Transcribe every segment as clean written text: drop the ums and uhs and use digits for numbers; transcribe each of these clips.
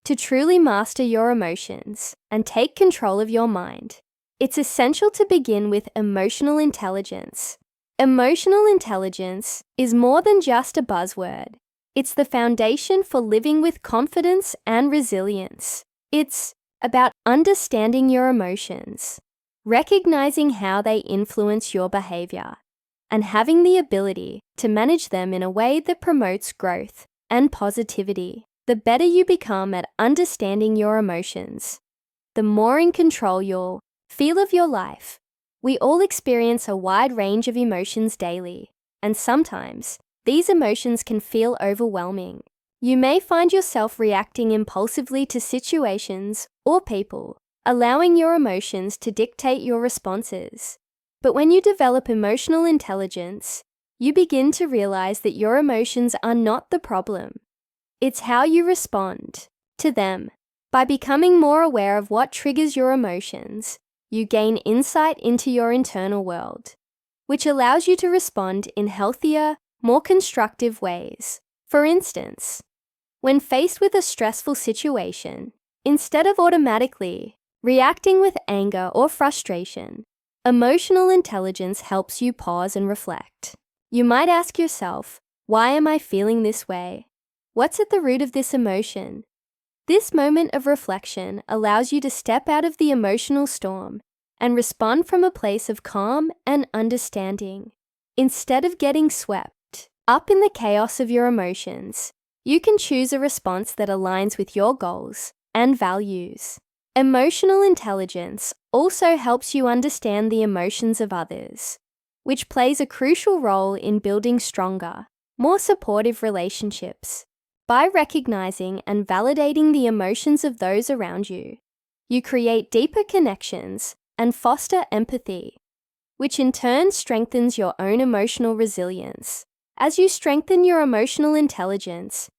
To truly master your emotions and take control of your mind, it's essential to begin with emotional intelligence. Emotional intelligence is more than just a buzzword. It's the foundation for living with confidence and resilience. It's about understanding your emotions, recognizing how they influence your behavior, and having the ability to manage them in a way that promotes growth and positivity. The better you become at understanding your emotions, the more in control you'll feel of your life. We all experience a wide range of emotions daily, and sometimes these emotions can feel overwhelming. You may find yourself reacting impulsively to situations or people, allowing your emotions to dictate your responses. But when you develop emotional intelligence, you begin to realize that your emotions are not the problem. It's how you respond to them. By becoming more aware of what triggers your emotions, you gain insight into your internal world, which allows you to respond in healthier, more constructive ways. For instance, when faced with a stressful situation, instead of automatically reacting with anger or frustration, emotional intelligence helps you pause and reflect. You might ask yourself, why am I feeling this way? What's at the root of this emotion? This moment of reflection allows you to step out of the emotional storm and respond from a place of calm and understanding. Instead of getting swept up in the chaos of your emotions, you can choose a response that aligns with your goals and values. Emotional intelligence also helps you understand the emotions of others, which plays a crucial role in building stronger, more supportive relationships. By recognizing and validating the emotions of those around you, you create deeper connections and foster empathy, which in turn strengthens your own emotional resilience. As you strengthen your emotional intelligence,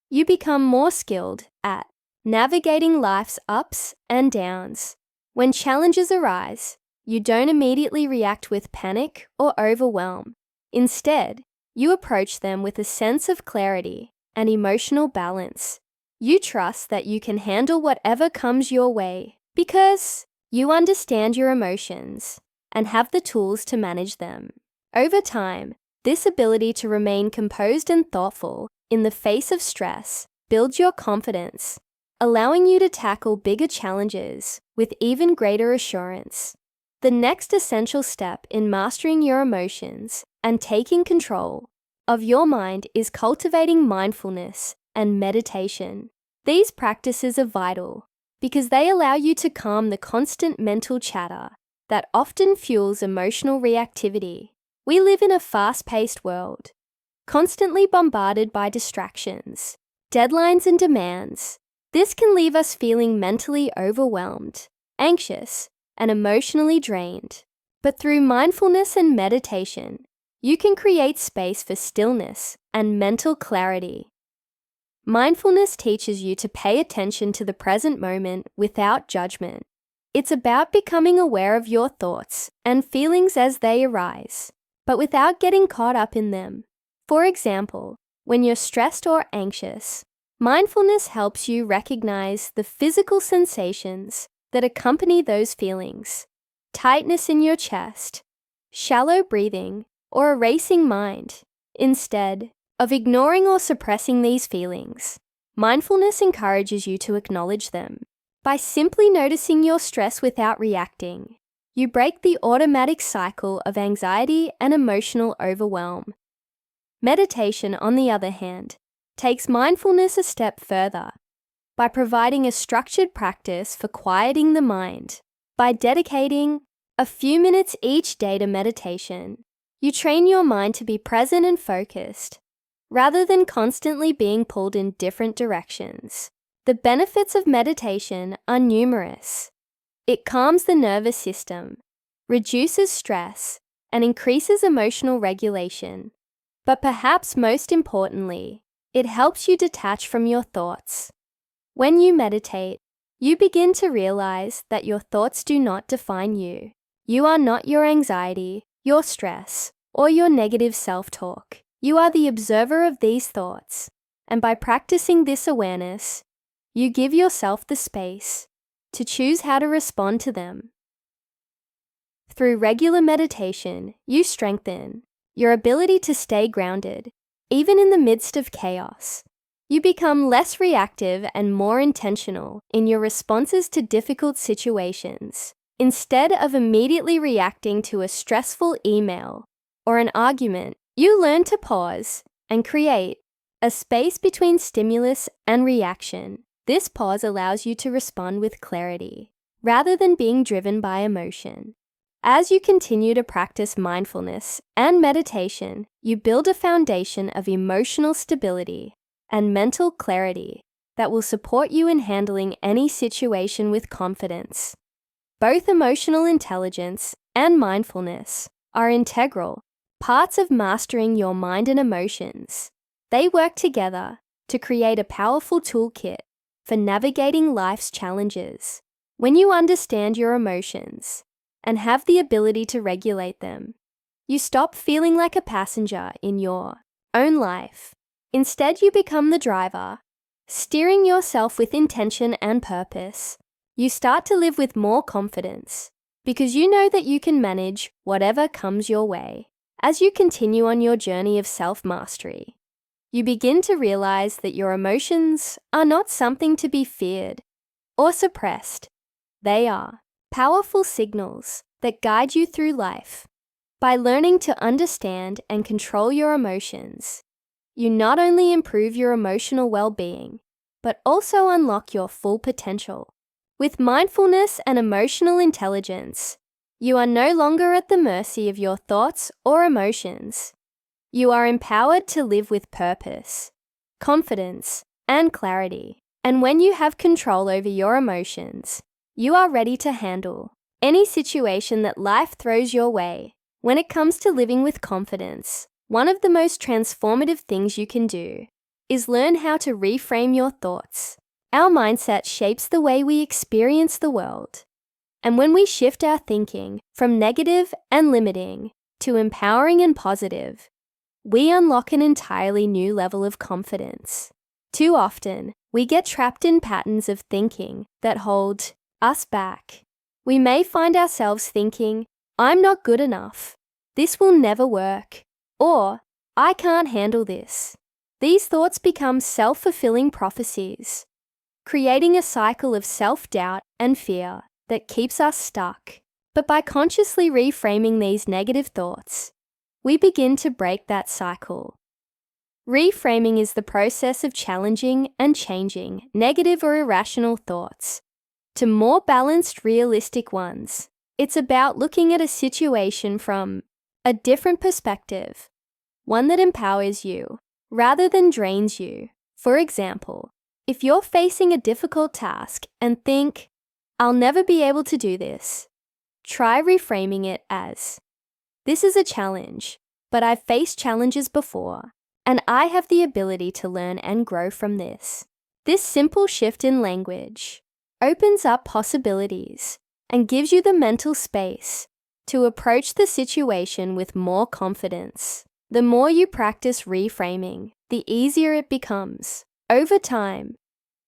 you become more skilled at navigating life's ups and downs. When challenges arise, you don't immediately react with panic or overwhelm. Instead, you approach them with a sense of clarity and emotional balance. You trust that you can handle whatever comes your way because you understand your emotions and have the tools to manage them. Over time, this ability to remain composed and thoughtful in the face of stress builds your confidence, allowing you to tackle bigger challenges with even greater assurance. The next essential step in mastering your emotions and taking control of your mind is cultivating mindfulness and meditation. These practices are vital because they allow you to calm the constant mental chatter that often fuels emotional reactivity. We live in a fast-paced world, constantly bombarded by distractions, deadlines, and demands. This can leave us feeling mentally overwhelmed, anxious, and emotionally drained. But through mindfulness and meditation, you can create space for stillness and mental clarity. Mindfulness teaches you to pay attention to the present moment without judgment. It's about becoming aware of your thoughts and feelings as they arise, but without getting caught up in them. For example, when you're stressed or anxious, mindfulness helps you recognize the physical sensations that accompany those feelings: tightness in your chest, shallow breathing, or a racing mind. Instead of ignoring or suppressing these feelings, mindfulness encourages you to acknowledge them. By simply noticing your stress without reacting, you break the automatic cycle of anxiety and emotional overwhelm. Meditation, on the other hand, takes mindfulness a step further by providing a structured practice for quieting the mind. By dedicating a few minutes each day to meditation, you train your mind to be present and focused, rather than constantly being pulled in different directions. The benefits of meditation are numerous. It calms the nervous system, reduces stress, and increases emotional regulation. But perhaps most importantly, it helps you detach from your thoughts. When you meditate, you begin to realize that your thoughts do not define you. You are not your anxiety, your stress, or your negative self-talk. You are the observer of these thoughts, and by practicing this awareness, you give yourself the space to choose how to respond to them. Through regular meditation, you strengthen your ability to stay grounded, even in the midst of chaos. You become less reactive and more intentional in your responses to difficult situations. Instead of immediately reacting to a stressful email or an argument, you learn to pause and create a space between stimulus and reaction. This pause allows you to respond with clarity, rather than being driven by emotion. As you continue to practice mindfulness and meditation, you build a foundation of emotional stability and mental clarity that will support you in handling any situation with confidence. Both emotional intelligence and mindfulness are integral parts of mastering your mind and emotions. They work together to create a powerful toolkit for navigating life's challenges. When you understand your emotions and have the ability to regulate them, you stop feeling like a passenger in your own life. Instead, you become the driver, steering yourself with intention and purpose. You start to live with more confidence because you know that you can manage whatever comes your way. As you continue on your journey of self-mastery, you begin to realize that your emotions are not something to be feared or suppressed. They are powerful signals that guide you through life. By learning to understand and control your emotions, you not only improve your emotional well-being, but also unlock your full potential. With mindfulness and emotional intelligence, you are no longer at the mercy of your thoughts or emotions. You are empowered to live with purpose, confidence, and clarity. And when you have control over your emotions, you are ready to handle any situation that life throws your way. When it comes to living with confidence, one of the most transformative things you can do is learn how to reframe your thoughts. Our mindset shapes the way we experience the world. And when we shift our thinking from negative and limiting to empowering and positive, we unlock an entirely new level of confidence. Too often, we get trapped in patterns of thinking that hold us back. We may find ourselves thinking, "I'm not good enough. This will never work," or "I can't handle this." These thoughts become self-fulfilling prophecies, creating a cycle of self-doubt and fear that keeps us stuck. But by consciously reframing these negative thoughts, we begin to break that cycle. Reframing is the process of challenging and changing negative or irrational thoughts to more balanced, realistic ones. It's about looking at a situation from a different perspective, one that empowers you rather than drains you. For example, if you're facing a difficult task and think, "I'll never be able to do this," try reframing it as, "This is a challenge, but I've faced challenges before, and I have the ability to learn and grow from this." This simple shift in language opens up possibilities and gives you the mental space to approach the situation with more confidence. The more you practice reframing, the easier it becomes. Over time,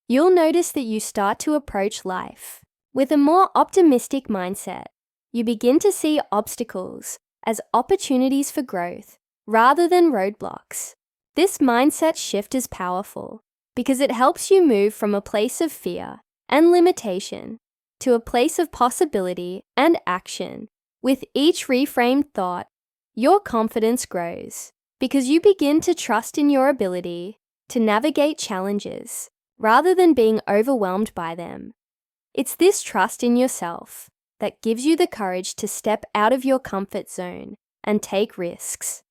you'll notice that you start to approach life with a more optimistic mindset. You begin to see obstacles as opportunities for growth rather than roadblocks. This mindset shift is powerful because it helps you move from a place of fear and limitation to a place of possibility and action. With each reframed thought, your confidence grows because you begin to trust in your ability to navigate challenges rather than being overwhelmed by them. It's this trust in yourself that gives you the courage to step out of your comfort zone and take risks.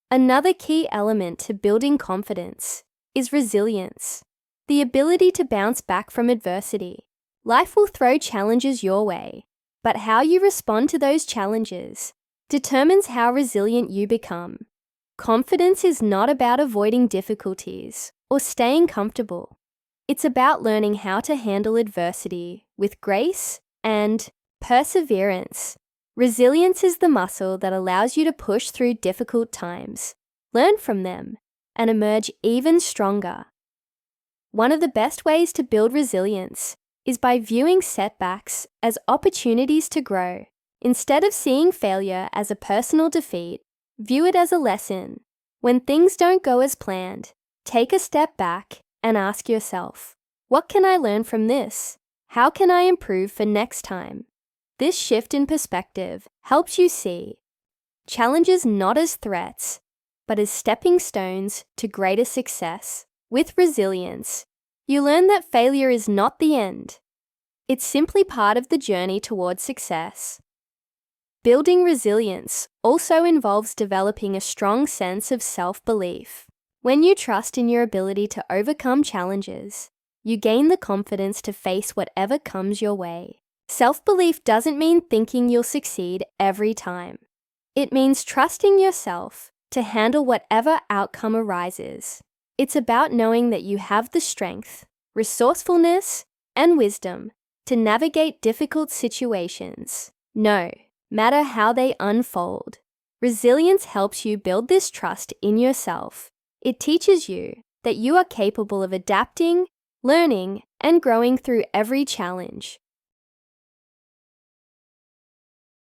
Another key element to building confidence is resilience, the ability to bounce back from adversity. Life will throw challenges your way, but how you respond to those challenges determines how resilient you become. Confidence is not about avoiding difficulties or staying comfortable. It's about learning how to handle adversity with grace and perseverance. Resilience is the muscle that allows you to push through difficult times, learn from them, and emerge even stronger. One of the best ways to build resilience is by viewing setbacks as opportunities to grow. Instead of seeing failure as a personal defeat, view it as a lesson. When things don't go as planned, take a step back and ask yourself, what can I learn from this? How can I improve for next time? This shift in perspective helps you see challenges not as threats, but as stepping stones to greater success. With resilience, you learn that failure is not the end. It's simply part of the journey towards success. Building resilience also involves developing a strong sense of self-belief. When you trust in your ability to overcome challenges, you gain the confidence to face whatever comes your way. Self-belief doesn't mean thinking you'll succeed every time. It means trusting yourself to handle whatever outcome arises. It's about knowing that you have the strength, resourcefulness, and wisdom to navigate difficult situations, no matter how they unfold. Resilience helps you build this trust in yourself. It teaches you that you are capable of adapting, learning, and growing through every challenge.